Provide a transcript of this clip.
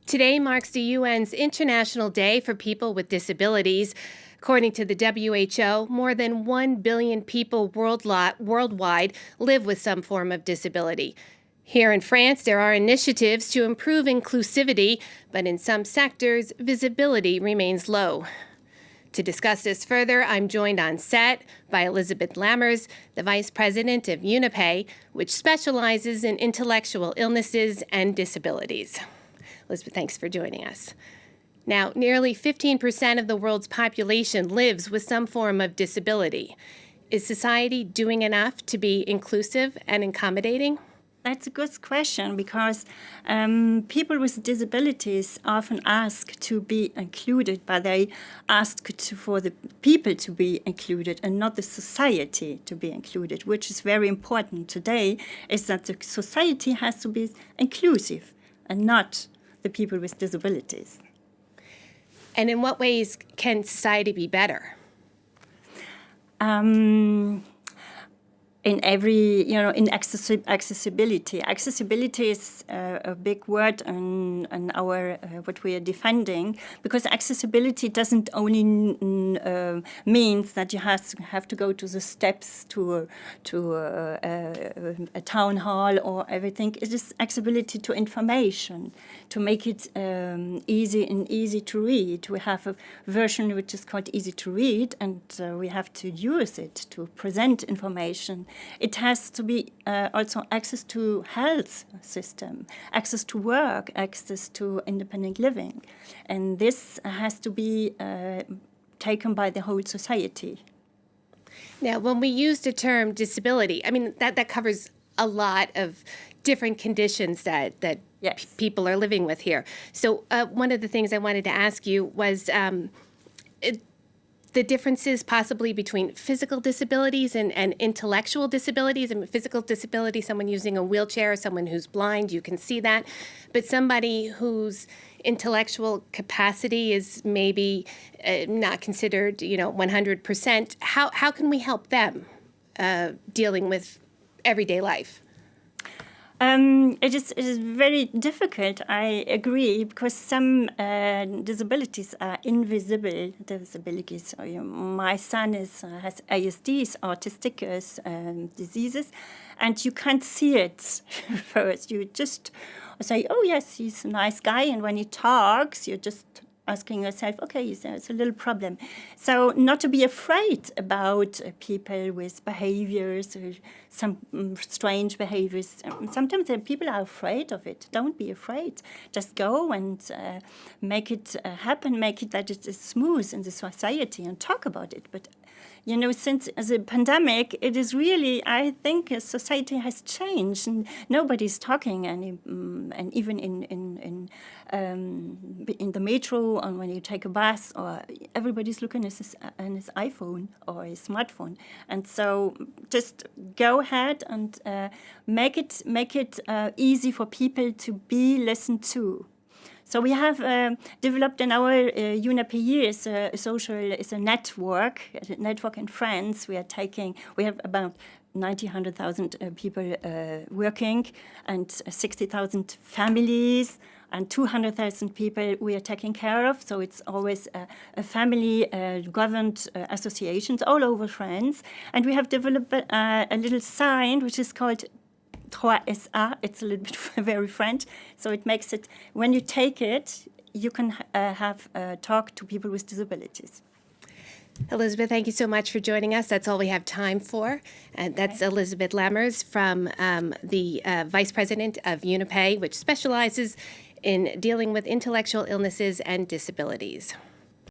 Today marks the UN's International Day for People with Disabilities. According to the WHO, more than 1 billion people worldwide live with some form of disability. Here in France, there are initiatives to improve inclusivity, but in some sectors, visibility remains low. To discuss this further, I'm joined on set by Elisabeth Lammers, the Vice President of UNIPE, which specializes in intellectual illnesses and disabilities. Elisabeth, thanks for joining us. Now, nearly 15% of the world's population lives with some form of disability. Is society doing enough to be inclusive and accommodating? That's a good question because people with disabilities often ask to be included, but they ask for the people to be included and not the society to be included, which is very important today, is that the society has to be inclusive and not the people with disabilities. And in what ways can society be better? In every, in accessibility. Accessibility is a big word in our what we are defending, because accessibility doesn't only means that you have to go to the steps to a town hall or everything. It is accessibility to information, to make it easy to read. We have a version which is called easy to read, and we have to use it to present information. It has to be also access to health system, access to work, access to independent living. And this has to be taken by the whole society. Now, when we use the term disability, I mean, that covers a lot of different conditions that Yes. people are living with here. So one of the things I wanted to ask you was the differences possibly between physical disabilities and intellectual disabilities. I mean, physical disability, someone using a wheelchair, someone who's blind, you can see that. But somebody whose intellectual capacity is maybe not considered, 100%, how can we help them dealing with everyday life? It is very difficult, I agree, because some disabilities are invisible disabilities. My son has ASDs, autistic diseases, and you can't see it first. You just say, oh, yes, he's a nice guy, and when he talks, you're just asking yourself, okay, there's a little problem. So not to be afraid about people with behaviors or some strange behaviors. Sometimes people are afraid of it. Don't be afraid. Just go and make it happen, make it that it is smooth in the society and talk about it. But since the pandemic, it is really, I think, society has changed, and nobody's talking any, and even in the metro, and when you take a bus, or everybody's looking at his iPhone or his smartphone, and so just go ahead and make it easy for people to be listened to. So we have developed in our UNIPE is a network in France. We have about 100,000 people working, and 60,000 families, and 200,000 people we are taking care of. So it's always a family governed associations all over France. And we have developed a little sign which is called 3SA. It's a little bit very French, so it makes it, when you take it, you can have talk to people with disabilities. Elisabeth, thank you so much for joining us. That's all we have time for. And that's Elisabeth Lammers from the Vice President of UNIPE, which specializes in dealing with intellectual illnesses and disabilities.